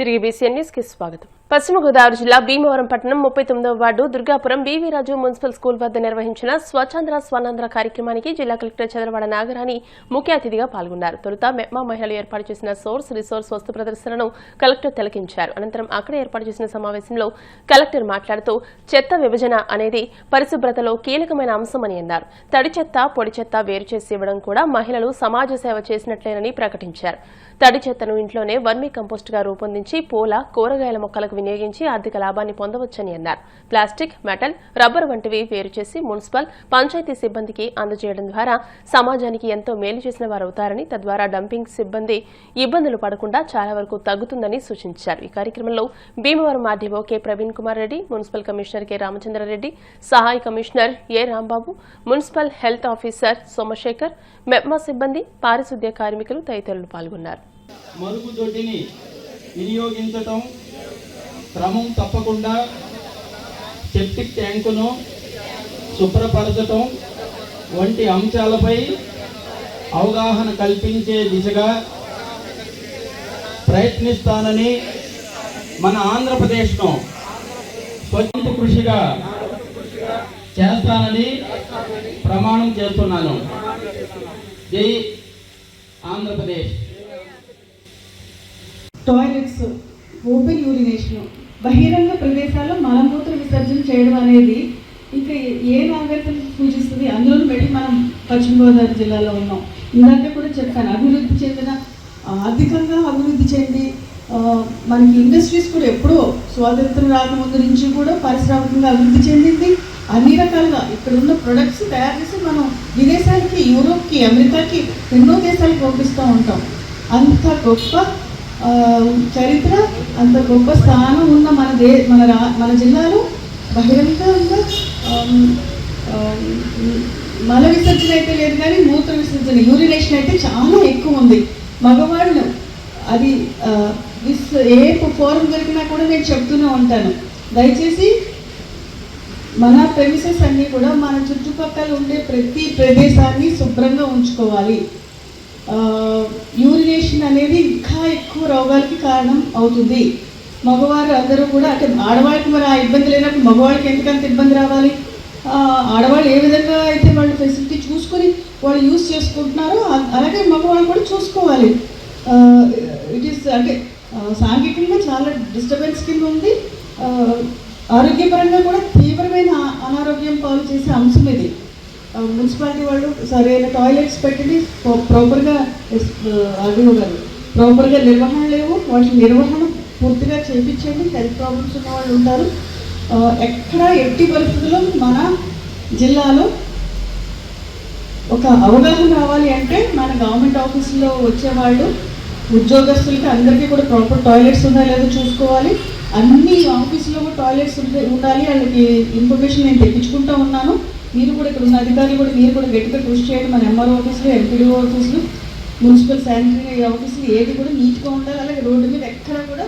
తిరిగి BCN news కి స్వాగతం. పశ్చిమ గోదావరి జిల్లా భీమవరం పట్టణం 39వ వార్డు దుర్గాపురం బీవీ రాజు మున్సిపల్ స్కూల్ వద్ద నిర్వహించిన స్వచ్ఛాంధ్ర స్వర్ణాంధ్ర కార్యక్రమానికి జిల్లా కలెక్టర్ చంద్రవాడ నాగరాణి ముఖ్య అతిథిగా పాల్గొన్నారు. తొలుత మెప్మా మహిళలు ఏర్పాటు చేసిన రిసోర్స్ వస్తు ప్రదర్శనను కలెక్టర్ తిలకించారు. అనంతరం అక్కడ ఏర్పాటు చేసిన సమావేశంలో కలెక్టర్ మాట్లాడుతూ చెత్త విభజన అనేది పరిశుభ్రతలో కీలకమైన అంశమని అన్నారు. తడి చెత్త పొడి చెత్త వేరు చేసి ఇవ్వడం కూడా మహిళలు సమాజ సేవ చేసినట్లేనని ప్రకటించారు. తడి చెత్తను ఇంట్లోనే వర్మీ కంపోస్ట్ గా రూపొందించి పూల కూరగాయల మొక్కలకు వినియోగించి ఆర్థిక లాభాన్ని పొందవచ్చని అన్నారు. ప్లాస్టిక్, మెటల్, రబ్బరు వంటివి వేరు చేసి మున్సిపల్, పంచాయతీ సిబ్బందికి అందజేయడం ద్వారా సమాజానికి ఎంతో మేలు చేసిన వారవుతారని, తద్వారా డంపింగ్ సిబ్బంది ఇబ్బందులు పడకుండా చాలా వరకు తగ్గుతుందని సూచించారు. ఈ కార్యక్రమంలో Bhimavaram RDO K Praveen Kumar Reddy, municipal commissioner K Ramachandra Reddy, సహాయ commissioner A Rambabu, municipal health officer Somashekar, MEPMA సిబ్బంది, పారిశుద్ధ్య కార్మికులు తదితరులు పాల్గొన్నారు. మరుగుదొడ్డిని వినియోగించటం, క్రమం తప్పకుండా సెప్టిక్ ట్యాంకును శుభ్రపరచటం వంటి అంశాలపై అవగాహన కల్పించే దిశగా ప్రయత్నిస్తానని మన ఆంధ్రప్రదేశ్ను స్వచ్ఛ కృషిగా చేస్తానని ప్రమాణం చేస్తున్నాను. జై ఆంధ్రప్రదేశ్. టాయిలెట్స్, ఓపెన్ యూరినేషన్, బహిరంగ ప్రదేశాల్లో మలమూత్ర విసర్జన చేయడం అనేది ఇంకా ఏ నాగరికతను సూచిస్తుంది? అందులో వెళ్ళి మనం పశ్చిమ గోదావరి జిల్లాలో ఉన్నాం. ఇందాక కూడా చెప్పాను, అభివృద్ధి చెందిన ఆర్థికంగా అభివృద్ధి చెంది మనకి ఇండస్ట్రీస్ కూడా ఎప్పుడో స్వాతంత్రం రాకముందు నుంచి కూడా పారిశ్రామికంగా అభివృద్ధి చెందింది. అన్ని రకాలుగా ఇక్కడ ఉన్న ప్రొడక్ట్స్ తయారు చేసి మనం విదేశాలకి, యూరోప్కి, అమెరికాకి, ఎన్నో దేశాలకు పంపిస్తూ ఉంటాం. అంత గొప్ప చరిత్ర, అంత గొప్ప స్థానం ఉన్న మన జిల్లాలో బహిరంగంగా మల విసర్జన అయితే లేదు, కానీ మూత్ర విసర్జన, యూరినేషన్ అయితే చాలా ఎక్కువ ఉంది. మగవాళ్ళు అది ఏ ఫోరం దొరికినా కూడా నేను చెప్తూనే ఉంటాను, దయచేసి మన ప్రెమిసెస్ అన్నీ కూడా మన చుట్టుపక్కల ఉండే ప్రతి ప్రదేశాన్ని శుభ్రంగా ఉంచుకోవాలి. యూరినేషన్ అనేది ఇంకా ఎక్కువ రోగాలకి కారణం అవుతుంది. మగవారు అందరూ కూడా, అంటే ఆడవాళ్ళకి మరి ఆ ఇబ్బంది లేనప్పుడు మగవాళ్ళకి ఎందుకంత ఇబ్బంది రావాలి? ఆడవాళ్ళు ఏ విధంగా అయితే వాళ్ళు ఫెసిలిటీ చూసుకొని వాళ్ళు యూజ్ చేసుకుంటున్నారో అలాగే మగవాళ్ళు కూడా చూసుకోవాలి. ఇట్ ఈస్ అంటే సాంఘికంగా చాలా డిస్టర్బెన్స్ కింద ఉంది. ఆరోగ్యపరంగా కూడా తీవ్రమైన అనారోగ్యం పాలు చేసే అంశం ఇది. మున్సిపాలిటీ వాళ్ళు సరైన టాయిలెట్స్ పెట్టండి, ప్రాపర్గా నిర్వహణ లేవు, వాటి నిర్వహణ పూర్తిగా చేయించండి. హెల్త్ ప్రాబ్లమ్స్ ఉన్న వాళ్ళు ఉంటారు. ఎక్కడ ఎట్టి పరిస్థితుల్లో మన జిల్లాలో ఒక అవగాహన రావాలి అంటే మన గవర్నమెంట్ ఆఫీసులో వచ్చేవాళ్ళు, ఉద్యోగస్తులకి అందరికీ కూడా ప్రాపర్ టాయిలెట్స్ ఉన్నాయో లేదో చూసుకోవాలి. అన్ని ఆఫీసులో కూడా టాయిలెట్స్ ఉండాలి. వాళ్ళకి ఇన్ఫర్మేషన్ నేను తెప్పించుకుంటూ ఉన్నాను. మీరు కూడా ఇక్కడ ఉన్న అధికారులు కూడా మీరు కూడా గట్టిగా కృషి చేయండి. మన ఎంఆర్ఓ ఆఫీసులు, ఎంపీడీఓ ఆఫీసులు, మున్సిపల్ శానిటరీ ఆఫీసులు ఏది కూడా నీట్గా ఉండాలి. అలాగే రోడ్డు మీద ఎక్కడ కూడా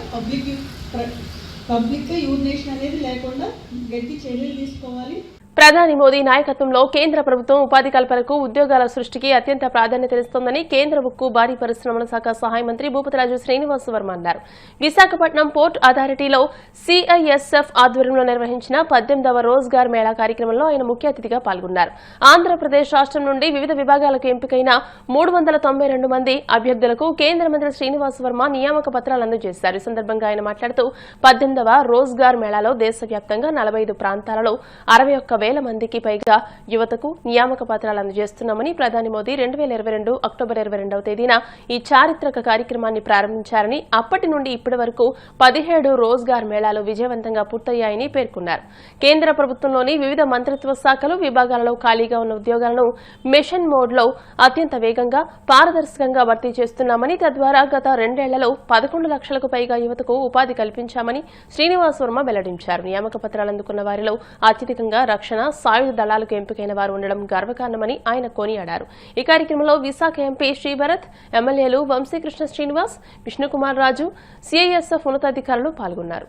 పబ్లిక్గా యూరినేషన్ అనేది లేకుండా గట్టి చర్యలు తీసుకోవాలి. ప్రధాని మోదీ నాయకత్వంలో కేంద్ర ప్రభుత్వం ఉపాధి కల్పనకు, ఉద్యోగాల సృష్టికి అత్యంత ప్రాధాన్యతనిస్తోందని కేంద్ర ఉక్కు, భారీ పరిశ్రమల శాఖ సహాయ మంత్రి భూపతిరాజు శ్రీనివాస్ వర్మ అన్నారు. విశాఖపట్నం పోర్ట్ అథారిటీలో సిఐఎస్ఎఫ్ ఆధ్వర్యంలో నిర్వహించిన 18వ రోజ్గార్ మేళా కార్యక్రమంలో ఆయన ముఖ్య అతిథిగా పాల్గొన్నారు. ఆంధ్రప్రదేశ్ రాష్ట్రం నుండి వివిధ విభాగాలకు ఎంపికైన 392 మంది అభ్యర్థులకు కేంద్ర మంత్రి శ్రీనివాస్ వర్మ నియామక పత్రాలు అందజేశారు. ఈ సందర్భంగా ఆయన మాట్లాడుతూ 18వ రోజ్గార్ మేళాలో దేశవ్యాప్తంగా 45 ప్రాంతాలలో 61,000 మందికి పైగా యువతకు నియామక పత్రాలు అందజేస్తున్నామని ప్రధాని మోదీ 2022 అక్టోబర్ 22వ తేదీన ఈ చారిత్రక కార్యక్రమాన్ని ప్రారంభించారని, అప్పటి నుండి ఇప్పటి వరకు 17 రోజ్గార్ మేళాలు విజయవంతంగా పూర్తయ్యాయని పేర్కొన్నారు. కేంద్ర ప్రభుత్వంలోని వివిధ మంత్రిత్వ శాఖలు, విభాగాలలో ఖాళీగా ఉన్న ఉద్యోగాలను మిషన్ మోడ్లో అత్యంత వేగంగా, పారదర్శకంగా భర్తీ చేస్తున్నామని, తద్వారా గత 2 ఏళ్లలో 11 లక్షలకు పైగా యువతకు ఉపాధి కల్పించామని శ్రీనివాస్ వర్మ వెల్లడించారు. నియామక పత్రాలు అందుకున్న వారిలో అత్యధికంగా రక్షణ, సాయుధ దళాలకు ఎంపికైన వారు ఉండడం గర్వకారణమని ఆయన కొనియాడారు. ఈ కార్యక్రమంలో విశాఖ ఎంపీ శ్రీభరత్, ఎమ్మెల్యేలు వంశీకృష్ణ శ్రీనివాస్, విష్ణుకుమార్ రాజు, సిఐఎస్ఎఫ్ ఉన్నతాధికారులు పాల్గొన్నారు.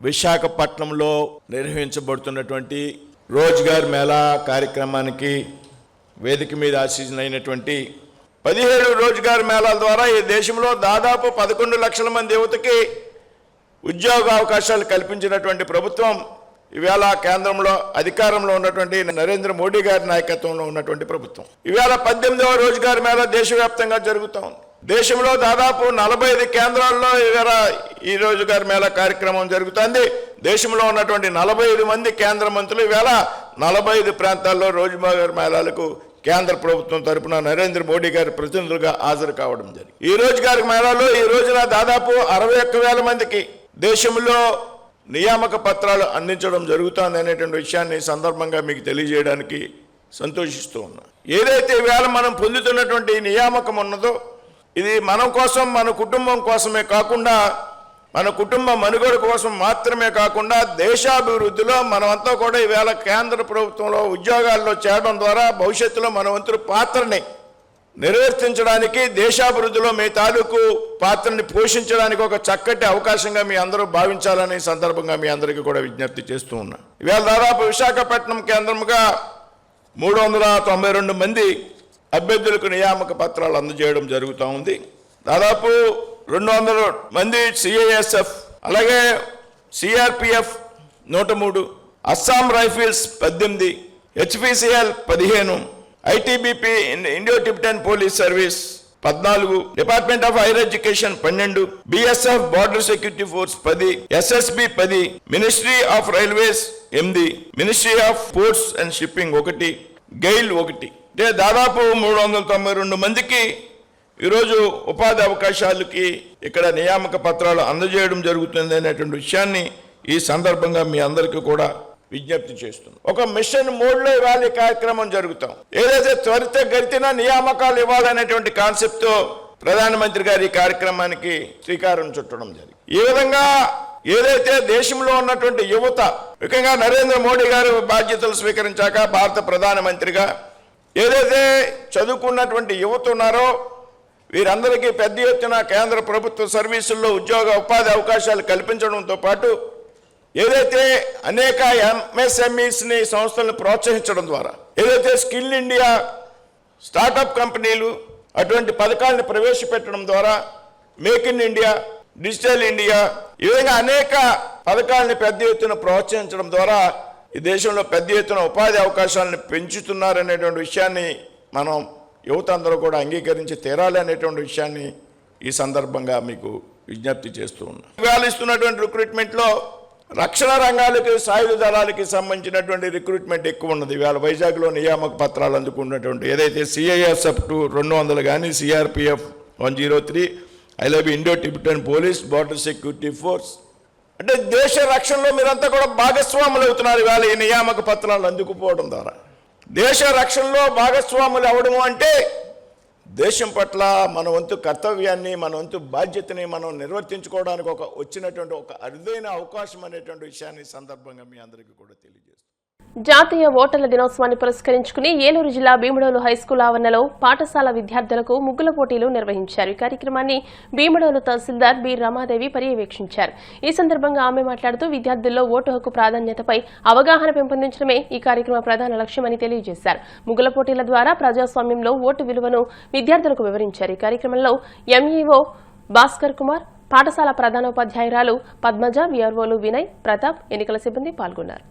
విశాఖపట్నంలో నిర్వహించబడుతున్నటువంటి రోజ్గార్ మేళా కార్యక్రమానికి వేదిక మీద ఆశీర్వదించినటువంటి 17 రోజ్గార్ మేళాల ద్వారా ఈ దేశంలో దాదాపు 11 లక్షల మంది యువతకి ఉద్యోగ అవకాశాలు కల్పించినటువంటి ప్రభుత్వం ఇవాళ కేంద్రంలో అధికారంలో ఉన్నటువంటి నరేంద్ర మోడీ గారి నాయకత్వంలో ఉన్నటువంటి ప్రభుత్వం. ఇవాళ 18వ రోజ్గార్ మేళా దేశవ్యాప్తంగా జరుగుతూ ఉంది. దేశంలో దాదాపు 45 కేంద్రాల్లో ఇవాళ ఈ రోజ్గార్ మేళా కార్యక్రమం జరుగుతుంది. దేశంలో ఉన్నటువంటి 45 మంది కేంద్ర మంత్రులు ఇవాళ 45 ప్రాంతాల్లో రోజ్గార్ మేళాలకు కేంద్ర ప్రభుత్వం తరపున నరేంద్ర మోడీ గారి ప్రతినిధులుగా హాజరు కావడం జరిగింది. ఈ రోజ్గార్ మేళాలో ఈ రోజున దాదాపు 61,000 మందికి దేశంలో నియామక పత్రాలు అందించడం జరుగుతుంది అనేటువంటి విషయాన్ని సందర్భంగా మీకు తెలియజేయడానికి సంతోషిస్తూ ఉన్నా. ఏదైతే ఇవాళ మనం పొందుతున్నటువంటి నియామకం ఉన్నదో ఇది మన కోసం, మన కుటుంబం కోసమే కాకుండా, మన కుటుంబ మనుగడ కోసం మాత్రమే కాకుండా దేశాభివృద్ధిలో మనమంతా కూడా ఈవేళ కేంద్ర ప్రభుత్వంలో ఉద్యోగాల్లో చేరడం ద్వారా భవిష్యత్తులో మన వంతు పాత్రని నిర్వర్తించడానికి, దేశాభివృద్ధిలో మీ తాలూకు పాత్రని పోషించడానికి ఒక చక్కటి అవకాశంగా మీ అందరూ భావించాలని సందర్భంగా మీ అందరికీ కూడా విజ్ఞప్తి చేస్తూ ఉన్నా. ఇవాళ దాదాపు విశాఖపట్నం కేంద్రముగా 392 మంది అభ్యర్థులకు నియామక పత్రాలు అందజేయడం జరుగుతూ ఉంది. దాదాపు 200 మంది సిఐఎస్ఎఫ్, అలాగే CRPF 103, Assam rifles 18, HPCL 15, ITBP Indo Tibetan police service 14, department of higher education 12, BSF border security force 10, SSB 10, ministry of railways 8, ministry of ports and shipping 1, GAIL 1. అంటే దాదాపు 392 మందికి ఈరోజు ఉపాధి అవకాశాలకి ఇక్కడ నియామక పత్రాలు అందజేయడం జరుగుతుంది అనేటువంటి విషయాన్ని ఈ సందర్భంగా మీ అందరికీ కూడా విజ్ఞప్తి చేస్తున్నాం. ఒక మిషన్ మోడ్లో ఇవాళ ఈ కార్యక్రమం జరుగుతాం. ఏదైతే త్వరితగతిన నియామకాలు ఇవ్వాలనేటువంటి కాన్సెప్ట్తో ప్రధానమంత్రి గారు ఈ కార్యక్రమానికి శ్రీకారం చుట్టడం జరిగింది. ఈ విధంగా ఏదైతే దేశంలో ఉన్నటువంటి యువత, ముఖ్యంగా నరేంద్ర మోడీ గారు బాధ్యతలు స్వీకరించాక భారత ప్రధానమంత్రిగా ఏదైతే చదువుకున్నటువంటి యువత ఉన్నారో వీరందరికీ పెద్ద ఎత్తున కేంద్ర ప్రభుత్వ సర్వీసుల్లో ఉద్యోగ ఉపాధి అవకాశాలు కల్పించడంతో పాటు ఏదైతే అనేక ఎంఎస్ఎంఈస్ని సంస్థలను ప్రోత్సహించడం ద్వారా, ఏదైతే స్కిల్ ఇండియా, స్టార్టప్ కంపెనీలు అటువంటి పథకాలను ప్రవేశపెట్టడం ద్వారా make in India, digital India, ఈ విధంగా అనేక పథకాలను పెద్ద ఎత్తున ప్రోత్సహించడం ద్వారా ఈ దేశంలో పెద్ద ఎత్తున ఉపాధి అవకాశాలను పెంచుతున్నారనేటువంటి విషయాన్ని మనం యువత అందరూ కూడా అంగీకరించి తీరాలి అనేటువంటి విషయాన్ని ఈ సందర్భంగా మీకు విజ్ఞప్తి చేస్తూ ఉన్నాం. ఇవాళ ఇస్తున్నటువంటి రిక్రూట్మెంట్లో రక్షణ రంగాలకి, సాయుధ దళాలకి సంబంధించినటువంటి రిక్రూట్మెంట్ ఎక్కువ ఉన్నది. ఇవాళ వైజాగ్లో నియామక పత్రాలు అందుకున్నటువంటి ఏదైతే సిఐఎస్ఎఫ్ 200 కానీ, సిఆర్పిఎఫ్ 103, ఐలబి Indo Tibetan police, border security force, అంటే దేశ రక్షణలో మీరంతా కూడా భాగస్వాములు అవుతున్నారు. ఇవాళ ఈ నియామక పత్రాలు అందుకుపోవడం ద్వారా దేశ రక్షణలో భాగస్వాములు అవడం అంటే దేశం పట్ల మన వంతు కర్తవ్యాన్ని, మన వంతు బాధ్యతని మనం నిర్వర్తించుకోవడానికి వచ్చినటువంటి ఒక అరుదైన అవకాశం అనేటువంటి విషయాన్ని సందర్భంగా మీ అందరికీ కూడా తెలియజేస్తాను. జాతీయ ఓటర్ల దినోత్సవాన్ని పురస్కరించుకుని ఏలూరు జిల్లా భీమడోలు హైస్కూల్ ఆవరణలో పాఠశాల విద్యార్థులకు ముగ్గుల పోటీలు నిర్వహించారు. ఈ కార్యక్రమాన్ని భీమడోలు తహసీల్దార్ బి రమాదేవి పర్యవేక్షించారు. ఈ సందర్భంగా ఆమె మాట్లాడుతూ విద్యార్థుల్లో ఓటు హక్కు ప్రాధాన్యతపై అవగాహన పెంపొందించడమే ఈ కార్యక్రమ ప్రధాన లక్ష్యమని తెలియజేశారు. ముగ్గుల పోటీల ద్వారా ప్రజాస్వామ్యంలో ఓటు విలువను విద్యార్థులకు వివరించారు. ఈ కార్యక్రమంలో ఎంఈఓ భాస్కర్ కుమార్, పాఠశాల ప్రధానోపాధ్యాయురాలు పద్మజ, విఆర్ఓలు వినయ్, ప్రతాప్, ఎన్నికల సిబ్బంది పాల్గొన్నారు.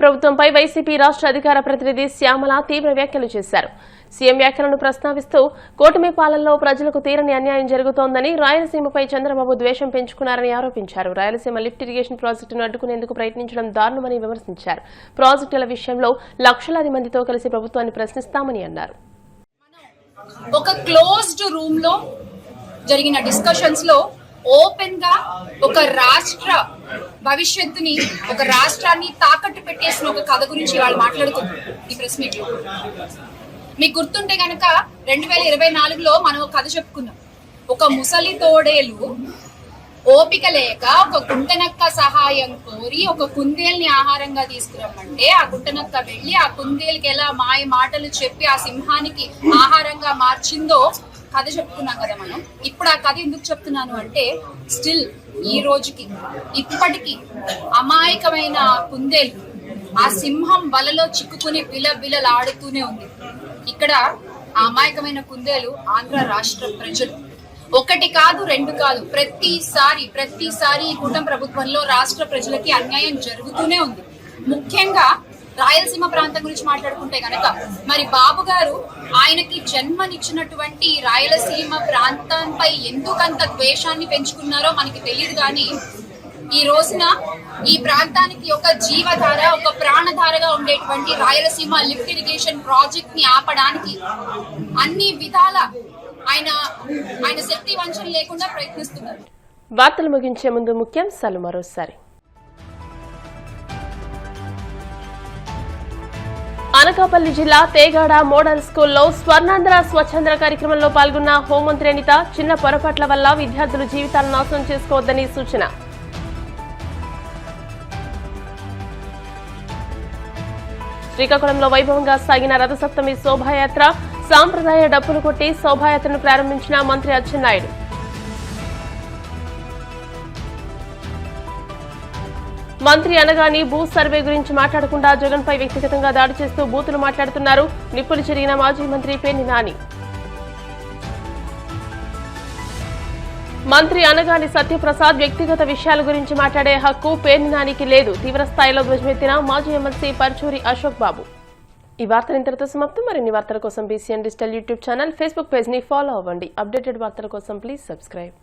ప్రభుత్వంపై వైసీపీ రాష్ట్ర అధికార ప్రతినిధి శ్యామల తీవ్ర వ్యాఖ్యలు చేశారు. సీఎం వ్యాఖ్యలను ప్రస్తావిస్తూ కూటమి పాలనలో ప్రజలకు తీరని అన్యాయం జరుగుతోందని, రాయలసీమపై చంద్రబాబు ద్వేషం పెంచుకున్నారని ఆరోపించారు. రాయలసీమ లిఫ్ట్ ఇరిగేషన్ ప్రాజెక్టును అడ్డుకునేందుకు ప్రయత్నించడం దారుణమని విమర్శించారు. ప్రాజెక్టుల విషయంలో లక్షలాది మందితో కలిసి ప్రభుత్వాన్ని ప్రశ్నిస్తామని అన్నారు. ఒక క్లోజ్డ్ రూమ్ లో జరిగిన డిస్కషన్స్ లో ఓపెన్ గా ఒక రాష్ట్ర భవిష్యత్తుని, ఒక రాష్ట్రాన్ని తాకట్టు పెట్టేసిన ఒక కథ గురించి వాళ్ళు మాట్లాడుతున్నారు ఈ ప్రెస్ మీట్ లో. మీకు గుర్తుంటే గనక 2024లో మనం ఒక కథ చెప్పుకున్నాం. ఒక ముసలి తోడేలు ఓపిక లేక ఒక గుంటనక్క సహాయం కోరి ఒక కుందేల్ని ఆహారంగా తీసుకురమ్మంటే ఆ గుంటనక్క వెళ్ళి ఆ కుందేలుకి ఎలా మాయ మాటలు చెప్పి ఆ సింహానికి ఆహారంగా మార్చిందో కథ చెప్పుకున్నాం కదా మనం. ఇప్పుడు ఆ కథ ఎందుకు చెప్తున్నాను అంటే, స్టిల్ ఈ రోజుకి ఇప్పటికీ అమాయకమైన కుందేలు ఆ సింహం వలలో చిక్కుకుని బిలబిలలాడుతూనే ఉంది. ఇక్కడ ఆ అమాయకమైన కుందేలు ఆంధ్ర రాష్ట్ర ప్రజలు. ఒకటి కాదు, రెండు కాదు, ప్రతిసారి ఈ కూటమి ప్రభుత్వంలో రాష్ట్ర ప్రజలకి అన్యాయం జరుగుతూనే ఉంది. ముఖ్యంగా రాయలసీమ ప్రాంతం గురించి మాట్లాడుకుంటే గనక, మరి బాబు గారు ఆయనకి జన్మనిచ్చినటువంటి రాయలసీమ ప్రాంతంపై ఎందుకంత ద్వేషాన్ని పెంచుకున్నారో మనకి తెలియదు. కానీ ఈ రోజున ఈ ప్రాంతానికి ఒక జీవధార, ఒక ప్రాణధారగా ఉండేటువంటి రాయలసీమ లిఫ్ట్ ఇరిగేషన్ ప్రాజెక్ట్ ని ఆపడానికి అన్ని విధాల ఆయన శక్తి వంచన లేకుండా ప్రయత్నిస్తున్నారు. వార్తలు ముగించే ముందు ముఖ్యాంశాలు మరోసారి. అనకాపల్లి జిల్లా తేగాడ మోడల్ స్కూల్లో స్వర్ణాంధ్ర స్వచ్ఛంద్ర కార్యక్రమంలో పాల్గొన్న హోంమంత్రి అనిత, చిన్న పొరపాట్ల వల్ల విద్యార్థులు జీవితాలను నాశనం చేసుకోవద్దని సూచన. శ్రీకాకుళంలో వైభవంగా సాగిన రథసప్తమి శోభాయాత్ర, సాంప్రదాయ డప్పులు కొట్టి శోభాయాత్రను ప్రారంభించిన మంత్రి అచ్చెన్నాయుడు. మంత్రి అనగాని భూ సర్వే గురించి మాట్లాడకుండా జగన్పై వ్యక్తిగతంగా దాడి చేస్తూ బూతులు మాట్లాడుతున్నారు. నిప్పులు చెరిగిన మాజీ మంత్రి పేర్ని నాని. మంత్రి అనగాని సత్యప్రసాద్ వ్యక్తిగత విషయాల గురించి మాట్లాడే హక్కు పేర్ని నానికి లేదు. తీవ్రస్థాయిలో ధ్వజమెత్తిన మాజీ ఎమ్మెల్సీ పర్చూరి అశోక్ బాబు. ఈ వార్తలు ఇంతటితో సమాప్తం. మరిన్ని వార్తల కోసం BCN digital YouTube channel, Facebook page ని ఫాలో అవ్వండి. అప్డేటెడ్ వార్తల కోసం ప్లీజ్ సబ్స్క్రైబ్.